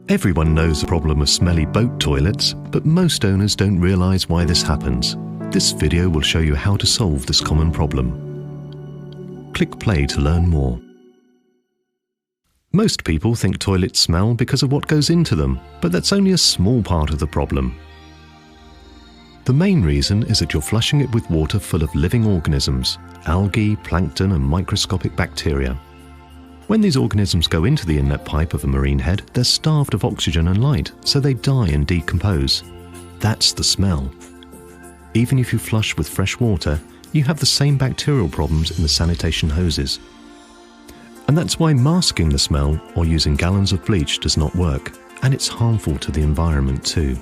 Everyone knows the problem of smelly boat toilets, but most owners don't realise why this happens. This video will show you how to solve this common problem. Click play to learn more. Most people think toilets smell because of what goes into them, but that's only a small part of the problem. The main reason is that you're flushing it with water full of living organisms, algae, plankton and microscopic bacteria. When these organisms go into the inlet pipe of a marine head, they're starved of oxygen and light, so they die and decompose. That's the smell. Even if you flush with fresh water, you have the same bacterial problems in the sanitation hoses. And that's why masking the smell or using gallons of bleach does not work, and it's harmful to the environment too.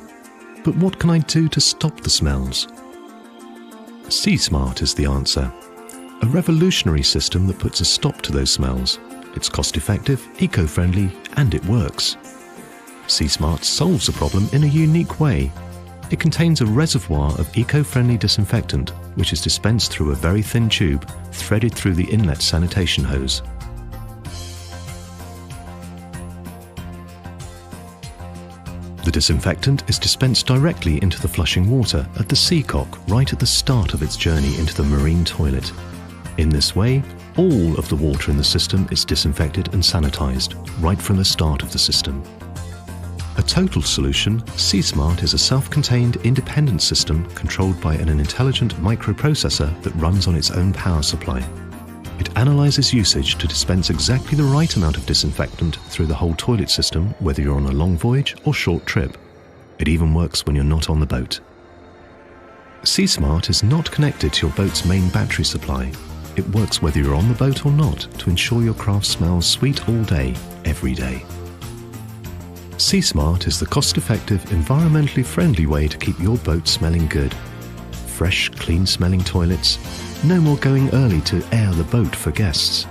But what can I do to stop the smells? SeaSmart is the answer. A revolutionary system that puts a stop to those smells. It's cost-effective, eco-friendly, and it works. SeaSmart solves the problem in a unique way. It contains a reservoir of eco-friendly disinfectant, which is dispensed through a very thin tube threaded through the inlet sanitation hose. The disinfectant is dispensed directly into the flushing water at the seacock right at the start of its journey into the marine toilet. In this way, all of the water in the system is disinfected and sanitized right from the start of the system. A total solution, SeaSmart is a self-contained independent system controlled by an intelligent microprocessor that runs on its own power supply. It analyzes usage to dispense exactly the right amount of disinfectant through the whole toilet system, whether you're on a long voyage or short trip. It even works when you're not on the boat. SeaSmart is not connected to your boat's main battery supply. It works whether you're on the boat or not to ensure your craft smells sweet all day, every day. SeaSmart is the cost-effective, environmentally friendly way to keep your boat smelling good. Fresh, clean-smelling toilets. No more going early to air the boat for guests.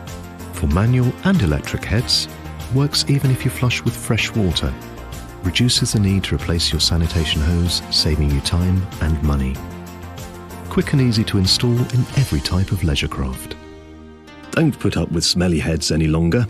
For manual and electric heads, works even if you flush with fresh water. Reduces the need to replace your sanitation hose, saving you time and money. Quick and easy to install in every type of leisure craft. Don't put up with smelly heads any longer.